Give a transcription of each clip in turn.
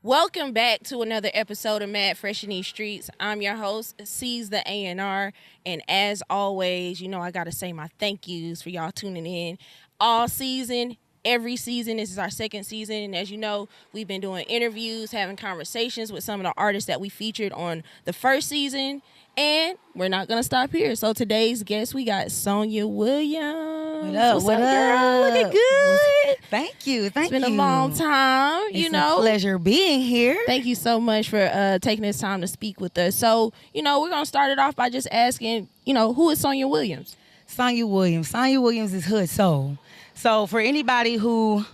Welcome back to another episode of Mad Fresh Streets. I'm your host, C's the A&R, and as always, you know I gotta say my thank yous for y'all tuning in all season. Every season, this is our second season, and as you know, we've been doing interviews, having conversations with some of the artists that we featured on the first season, and we're not gonna stop here. So today's guest, we got Sonya Williams. What up? What's what up, up? girl? Looking good. Thank you. It's been a long time, It's a pleasure being here. Thank you so much for taking this time to speak with us. So, we're going to start it off by just asking, who is Sonya Williams? Sonya Williams. Sonya Williams is hood soul. So for anybody who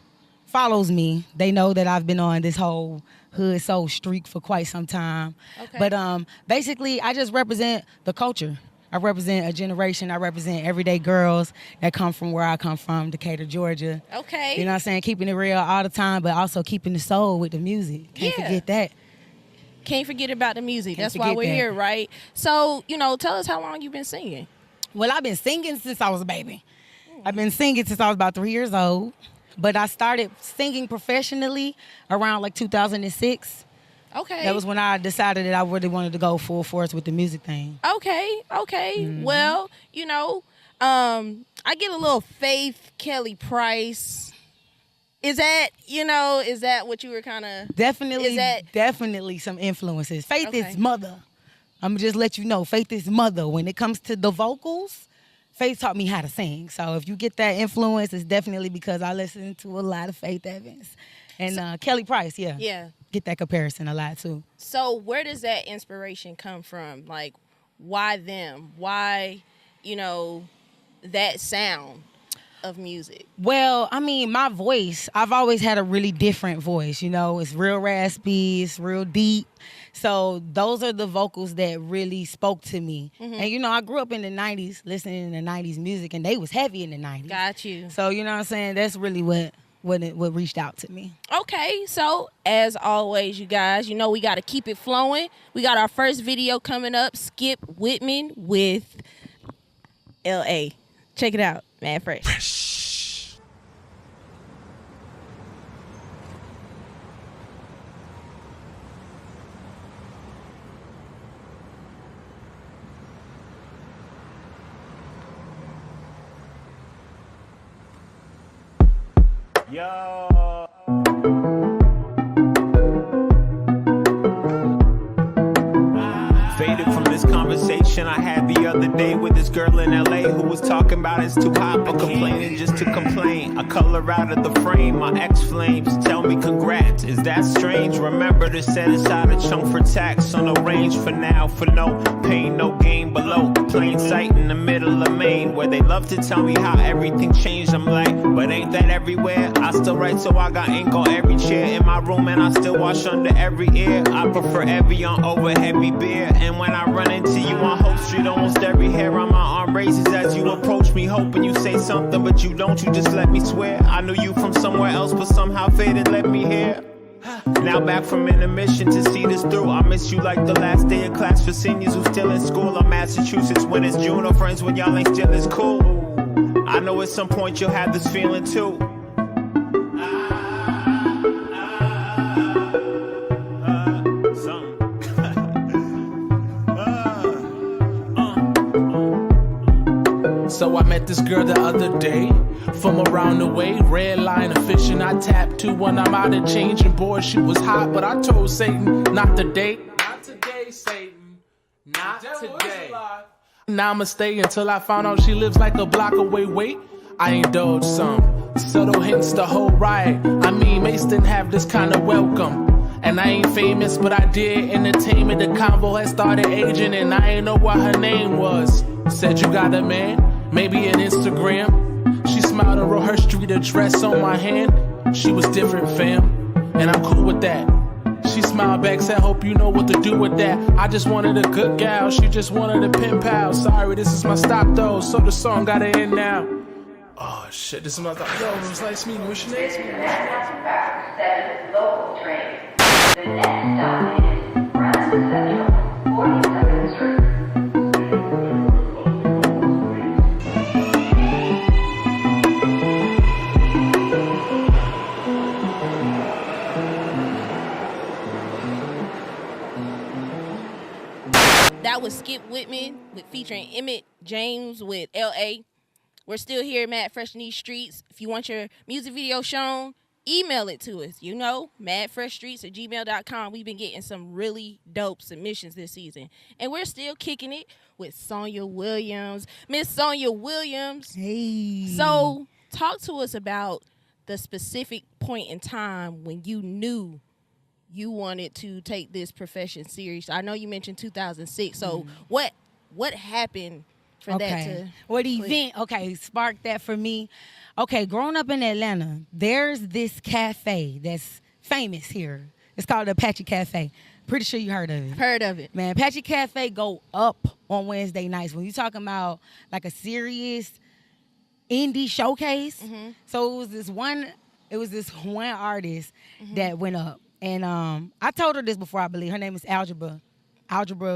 follows me, they know that I've been on this whole hood soul streak for quite some time. Okay. But basically, I just represent the culture. I represent a generation. I represent everyday girls that come from where I come from, Decatur, Georgia. Okay. You know what I'm saying? Keeping it real all the time, but also keeping the soul with the music. Can't forget that. Can't forget about the music. Can't That's why we're forget that. here, right? So, tell us how long you've been singing. Well, I've been singing since I was a baby. I've been singing since I was about 3 years old. But I started singing professionally around like 2006. Okay. That was when I decided that I really wanted to go full force with the music thing. Okay. Mm-hmm. Well, I get a little Faith Kelly Price. Is that what you were kind of... Definitely some influences. Faith is mother. I'm going to just let you know, Faith is mother. When it comes to the vocals, Faith taught me how to sing. So if you get that influence, it's definitely because I listen to a lot of Faith Evans. And Kelly Price, yeah. Yeah. Get that comparison a lot, too. So where does that inspiration come from? Like, why them? Why, that sound of music? Well, I mean, my voice, I've always had a really different voice, It's real raspy, it's real deep. So those are the vocals that really spoke to me. Mm-hmm. And, I grew up in the 90s, listening to the 90s music, and they was heavy in the 90s. Got you. So, you know what I'm saying? That's really what reached out to me. Okay, so as always, you guys, we got to keep it flowing. We got our first video coming up, Skipp Whitman with L.A. Check it out, Mad Fresh. Yo. Faded from this conversation I had the other day with this girl in LA who was talking about it's too hot but complaining just to complain. I color out of the frame, my ex-flames tell me congrats. Is that strange? Remember to set aside a chunk for tax on the range for now, for no pain, no gain below. Plain sight in the middle of Maine where they love to tell me how everything changed. I'm like, but ain't that everywhere? I still write so I got ink on every chair in my room and I still wash under every ear. I prefer Evian over heavy beer. And when I run into you on Hope Street, almost every hair on my arm raises as you approach me, hoping you say something, but you don't, you just let me swear. I knew you from somewhere else, but somehow faded, let me hear. Now back from intermission to see this through. I miss you like the last day of class for seniors who still in school. I'm Massachusetts when it's June, or friends when y'all ain't still as cool. I know at some point you'll have this feeling too. So I met this girl the other day from around the way, red line of fishing I tapped to when I'm out of change. And boy, she was hot, but I told Satan not to date. Not today, Satan. Not today. Now I'ma stay until I found out she lives like a block away. Wait, I indulged some subtle hints the whole riot. I mean, Mace didn't have this kind of welcome. And I ain't famous, but I did entertainment. The convo had started aging, and I ain't know what her name was. Said, you got a man? Maybe an Instagram. She smiled and wrote her street address on my hand. She was different, fam, and I'm cool with that. She smiled back, said, hope you know what to do with that. I just wanted a good gal, she just wanted a pen pal. Sorry, this is my stop though, so the song gotta end now. Oh shit, this is my stop. Yo, it was nice meeting you. What's your name? 7 local train. The next stop is Brunswick Central, 42nd Street. was Skipp Whitman featuring Emmitt James with LA. We're still here at Mad Fresh in these streets. If you want your music video shown, email it to us. You know, madfreshstreets@gmail.com. We've been getting some really dope submissions this season. And we're still kicking it with Sonya Williams. Miss Sonya Williams. Hey. So talk to us about the specific point in time when you knew you wanted to take this profession serious. I know you mentioned 2006. So what happened for that to what click? event sparked that for me? Okay, growing up in Atlanta, there's this cafe that's famous here. It's called the Apache Cafe. Pretty sure you heard of it. Heard of it. Man, Apache Cafe go up on Wednesday nights. When you talking about like a serious indie showcase. So it was this one artist that went up. And I told her this before, I believe. Her name is Algebra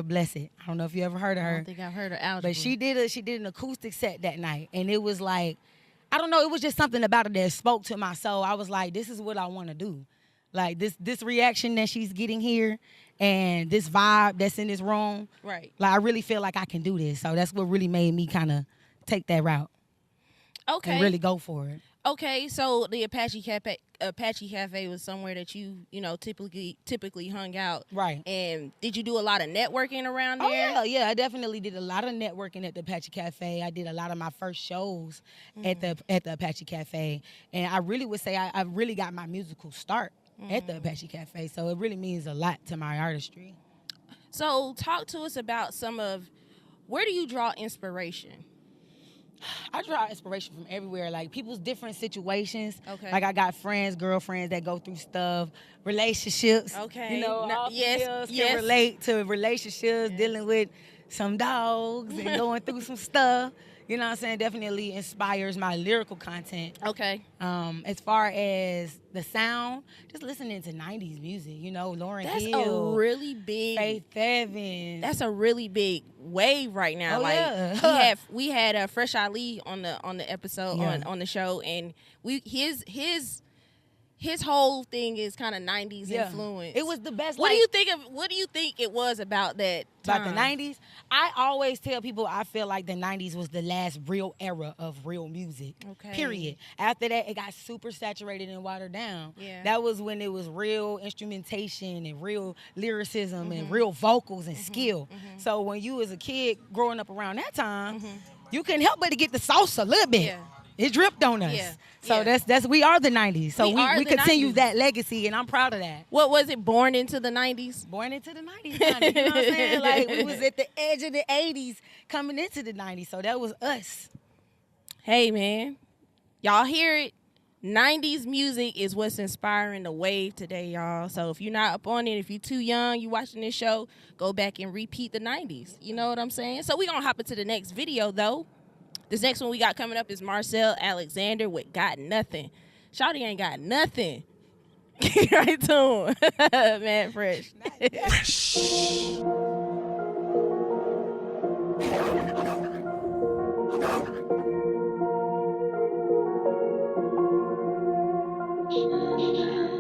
Blessed. I don't know if you ever heard of her. I don't think I've heard of Algebra. But she did an acoustic set that night. And it was like, I don't know, it was just something about it that spoke to my soul. I was like, this is what I want to do. Like this reaction that she's getting here and this vibe that's in this room. Right. Like I really feel like I can do this. So that's what really made me kind of take that route. Okay. And really go for it. Okay, so the Apache Cafe was somewhere that you typically hung out. Right. And did you do a lot of networking around there? Oh, yeah. I definitely did a lot of networking at the Apache Cafe. I did a lot of my first shows at the Apache Cafe. And I really would say I really got my musical start at the Apache Cafe. So it really means a lot to my artistry. So talk to us about where do you draw inspiration? I draw inspiration from everywhere, like people's different situations. Okay. Like I got friends, girlfriends that go through stuff, relationships. Okay. You know, all yes, females yes. can relate to relationships, dealing with some dogs and going through some stuff. You know what I'm saying? Definitely inspires my lyrical content. Okay. As far as the sound, just listening to 90s music, you know, Lauryn That's Hill. a really big Faith Evans. That's a really big wave right now. Oh, like yeah. we had Fresh Ali on the episode Yeah. on the show, and his whole thing is kind of 90s influence. It was the best. What do you think it was about that time? About the 90s? I always tell people I feel like the 90s was the last real era of real music. Okay. Period. After that, it got super saturated and watered down. Yeah. That was when it was real instrumentation and real lyricism and real vocals and skill. So when you was a kid growing up around that time, you couldn't help but to get the sauce a little bit. Yeah. It dripped on us. Yeah. So Yeah. that's we are the 90s. So We are we the continue 90s. that legacy, and I'm proud of that. What was it? Born into the 90s? Born into the 90s, honey. You know what I'm saying? Like, we was at the edge of the 80s coming into the 90s, so that was us. Hey, man. Y'all hear it? 90s music is what's inspiring the wave today, y'all. So if you're not up on it, if you're too young, you watching this show, go back and repeat the 90s. You know what I'm saying? So we're going to hop into the next video, though. This next one we got coming up is Marcel Alexander with Got Nothing. Shawty ain't got nothing. Right to him. Mad Fresh.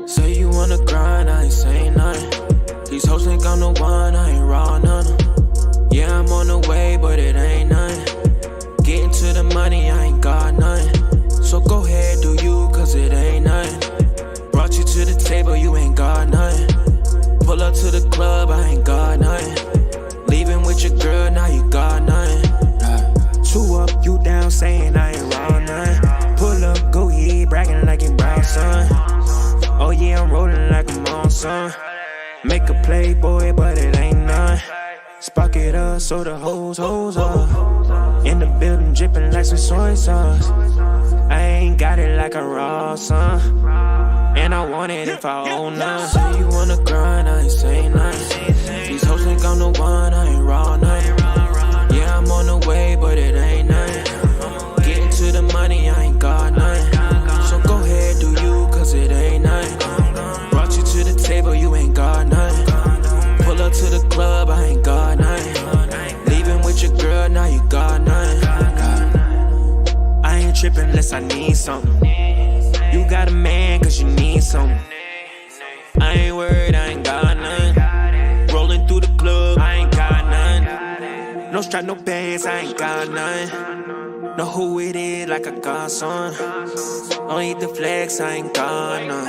Say you wanna grind, I ain't saying nothing. These hoes think I'm the one, I ain't raw none. Yeah, I'm on the way, but it ain't nothing. Getting to the money, I ain't got nothing. So go ahead, do you, cause it ain't nothing. Brought you to the table, you ain't got nothing. Pull up to the club, I ain't got nothing. Leaving with your girl, now you got nothing. Two up, you down, saying I ain't raw none. Pull up, go eat, bragging like you brown, son. Oh yeah, I'm rolling like I'm on, son. Make a playboy, but it ain't none. Spark it up so the hoes up. In the building dripping like some soy sauce. I ain't got it like a raw son. And I want it if I own none. Say you wanna grind, I ain't saying nothing. These hoes think I'm the one, I ain't raw nothing. Yeah, I'm on the way, but it ain't nothing. Getting to the money, I ain't got nothing. So go ahead, do you, cause it ain't nothing. Brought you to the table, you ain't got nothing. Pull up to the club, I ain't got nothing. Leaving with your girl, now you got nothing. I ain't tripping unless I need something. You got a man cause you need something. I ain't worried, I ain't got nothing. Rolling through the club, I ain't got nothing. strap, no bands, I ain't got none. Know who it is like a godson. Don't eat the flex, I ain't got none.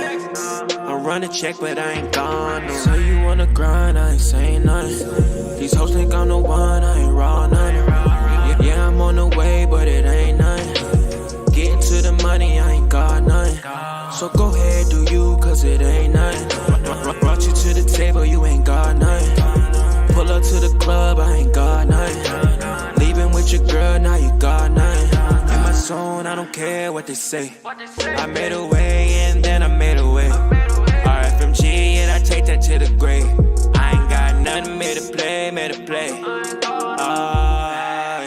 I run a check, but I ain't gone. No. Say you wanna grind, I ain't saying nothing. These hoes think I'm the one, I ain't raw none. Yeah, I'm on the way, but it ain't none. Getting to the money, I ain't got none. So go ahead, do you, cause it ain't nothing. Brought you to the table, you ain't got nothing. Pull up to the club, I ain't got nothing. Leaving with your girl, now you got nothing. In my zone, I don't care what they say. I made a way, and then I made a way. RFMG, and I take that to the grave. I ain't got nothing, made a play, made a play.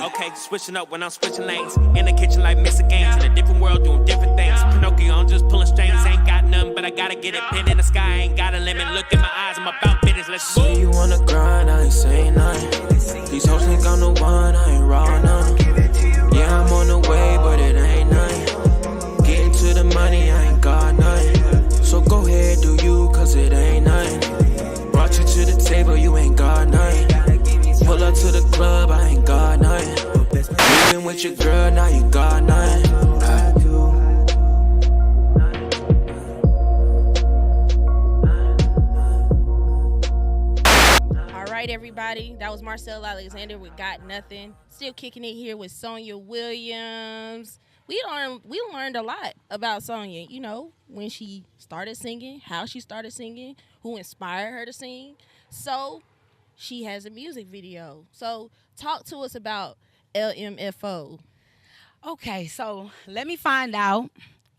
Okay, switching up when I'm switching lanes. In the kitchen like missing games. In a different world doing different things. Pinocchio, I'm just pulling strings. Ain't got nothing, but I gotta get it. Pin in the sky, ain't got a limit. Look in my eyes, I'm about business. Let's move. Say you wanna grind, I ain't saying nothing. These hoes think I'm the one, I ain't raw none. Yeah, I'm on the way, but it ain't nothing. Getting to the money, I ain't got nothing. So go ahead, do you, cause it ain't nothing. Brought you to the table, you ain't got nothing. Pull up to the club, I ain't got nothing. Leaving with your girl, now you got nothing. All right, everybody. That was Marcel Alexander with Got Nothing. Still kicking it here with Sonya Williams. We learned a lot about Sonya, you know, when she started singing, how she started singing, who inspired her to sing. So she has a music video. So talk to us about LMFO. Okay, so let me find out.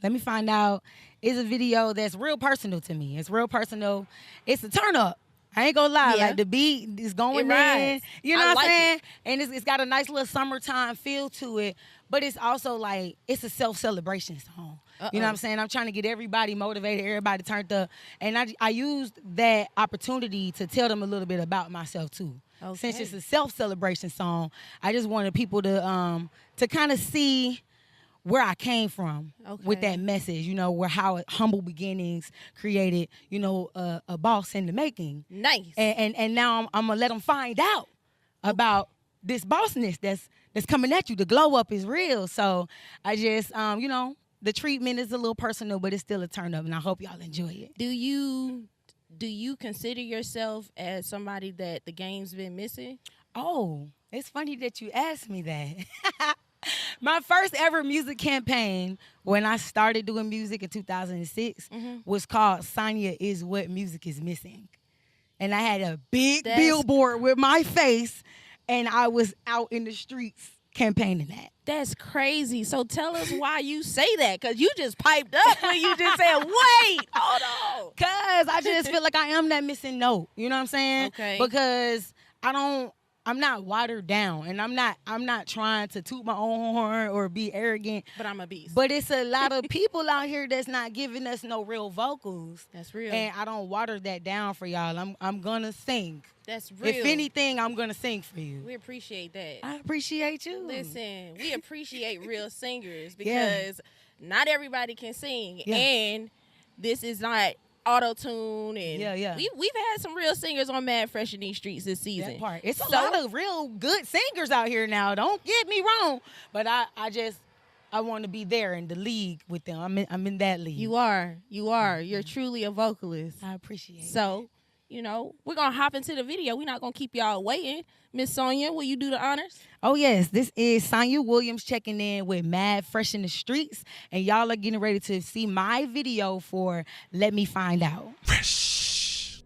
It's a video that's real personal to me. It's real personal. It's a turn up. I ain't gonna lie, like the beat is going in. You know what I'm saying? And it's got a nice little summertime feel to it. But it's also like, it's a self-celebration song. You know what I'm saying? I'm trying to get everybody motivated, everybody turned up. And I used that opportunity to tell them a little bit about myself too. Okay. Since it's a self-celebration song, I just wanted people to kind of see where I came from with that message, you know, how humble beginnings created, you know, a boss in the making. Nice. And now I'm gonna let them find out about this bossness that's coming at you. The glow up is real. So I just, you know, the treatment is a little personal, but it's still a turn up, and I hope y'all enjoy it. Do you consider yourself as somebody that the game's been missing? Oh, it's funny that you asked me that. My first ever music campaign when I started doing music in 2006 was called Sonya is What Music is Missing. And I had a big billboard with my face, and I was out in the streets campaigning that. That's crazy. So tell us why you say that, because you just piped up when you just said, wait, hold on. Because I just feel like I am that missing note. You know what I'm saying? Okay. Because I'm not watered down, and I'm not trying to toot my own horn or be arrogant. But I'm a beast. But it's a lot of people out here that's not giving us no real vocals. That's real. And I don't water that down for y'all. I'm gonna sing. That's real. If anything, I'm gonna sing for you. We appreciate that. I appreciate you. Listen, we appreciate real singers because not everybody can sing, and this is not auto-tune, and we've had some real singers on Mad Fresh in these streets this season. That part. It's a lot of real good singers out here now. Don't get me wrong, but I want to be there in the league with them. I'm in that league. You are. You're truly a vocalist. I appreciate it. So, you know, we're gonna hop into the video. We're not gonna keep y'all waiting. Miss Sonya, will you do the honors? Oh yes, this is Sonya Williams checking in with Mad Fresh in the Streets, and y'all are getting ready to see my video for Let Me Find Out. Fresh.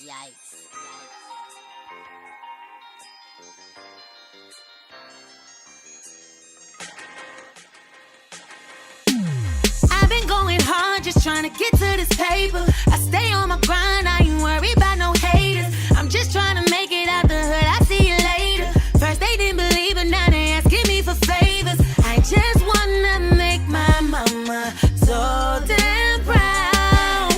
Yikes. I've been going hard, just trying to get to this paper. I stay on my grind, I ain't worried about no haters. I'm just trying to make it out the hood, I see you later. First they didn't believe, but now they asking me for favors. I just wanna make my mama so damn proud.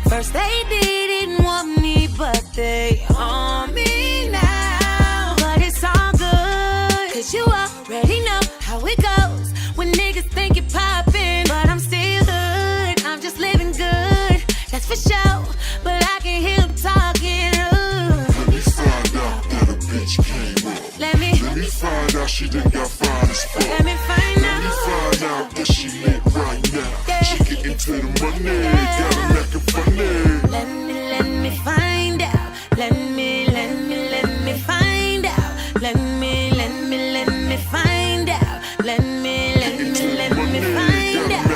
First they didn't want me, but they on me now. But it's all good, cause you already know how it goes. When niggas think you're poppin', but I'm still hood. I'm just living good, that's for sure. But I can hear them talking. Let me find out that a bitch came up. Let me find out she done got fine as fuck. Let me find out. Let me find out that she lit right now. Yeah. She get into the money, got a neck of funny. Let me find out. Let me find out. Let me find out. Let me find out.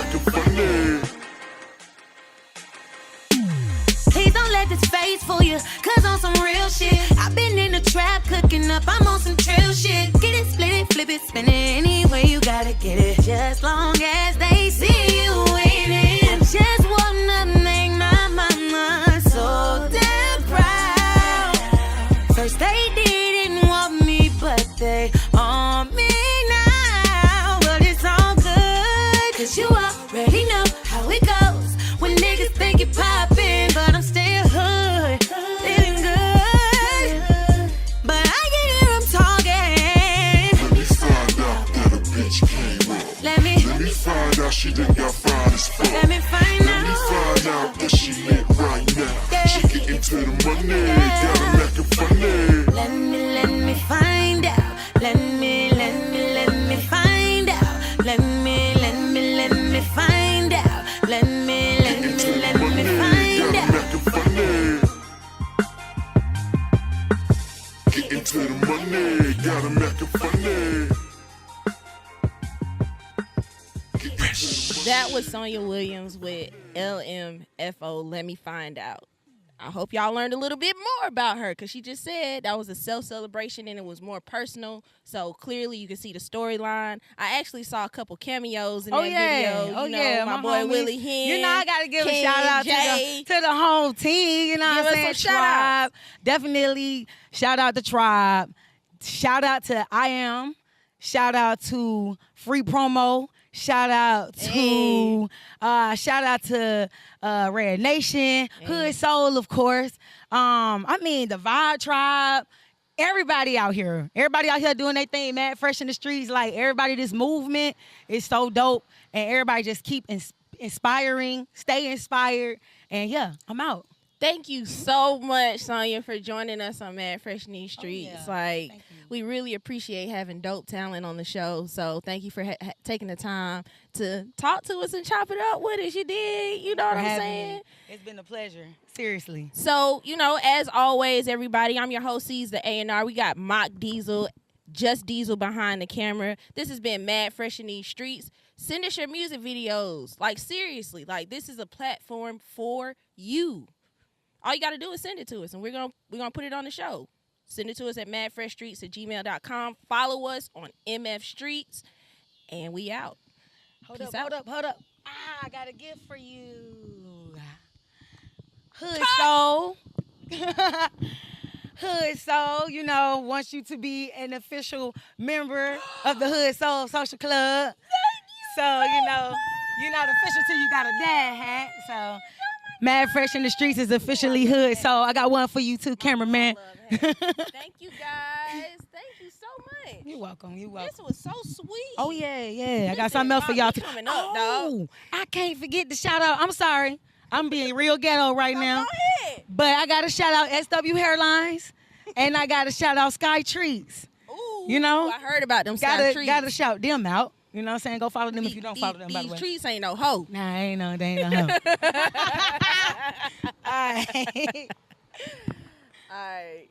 Please don't let this face fool you, cause on some real shit, I've been in the trap cooking up, I'm on some trill shit. Get it, split it, flip it, spin it, any way you gotta get it. Just long as they see you winning. Just wanna make my mama so damn proud. First they didn't want me, but they on me now. But it's all good, cause you already know how it goes. When niggas think you're poppin', but I'm still hood, living good. But I can hear them talking. Let me find out that a bitch came up. Let me find out she done got fine as fuck. Let me find Let me find out that she lit right now. Yeah. She get into the money, got a neck of funny. Let me find out. Let me find out. Let me find out. Let me find out. Neck of funny. Get into the money, got a neck of funny. That was Sonya Williams with LMFO, Let Me Find Out. I hope y'all learned a little bit more about her, because she just said that was a self-celebration and it was more personal. So clearly you can see the storyline. I actually saw a couple cameos in that video. My boy homies. Willie Hen. You know, I got to give Ken, a shout out Jay. to the home team. You know Give what I'm us saying? some shout-outs. Tribe. Definitely shout out to Tribe. Shout out to I Am. Shout out to Free Promo. Shout out to Red Nation, Hood Soul, of course. The Vibe Tribe. Everybody out here doing their thing, Mad Fresh in the Streets. Like, everybody, this movement is so dope. And everybody just keep inspiring, stay inspired. And yeah, I'm out. Thank you so much, Sonya, for joining us on Mad Fresh in these Streets. We really appreciate having dope talent on the show. So thank you for taking the time to talk to us and chop it up with us. You did. You know what I'm saying? It's been a pleasure. Seriously. So, as always, everybody, I'm your host, C's the A&R. We got Mock Diesel, Just Diesel behind the camera. This has been Mad Fresh in these Streets. Send us your music videos. Like, seriously. Like, this is a platform for you. All you got to do is send it to us, and we're gonna put it on the show. Send it to us at madfreshstreets@gmail.com. Follow us on MF Streets, and we out. Hold up. I got a gift for you. Hood Soul. Hood Soul, wants you to be an official member of the Hood Soul Social Club. So, you're not official till you got a dad hat. So, Mad Fresh in the Streets is officially Hood Soul. I got one for you too, cameraman. Thank you, guys. Thank you so much. You're welcome. This was so sweet. Oh, yeah. I got something else for y'all too. Coming up, dog. I can't forget to shout out. I'm sorry. I'm being real ghetto right now. Go ahead. But I got to shout out SW Hairlines, and I got to shout out Sky Treats. Ooh, I heard about them Sky Treats. Got to shout them out. You know what I'm saying? Go follow them if you don't follow them, by the way. These treats ain't no hoe. Nah, they ain't no hoe. All right. All right.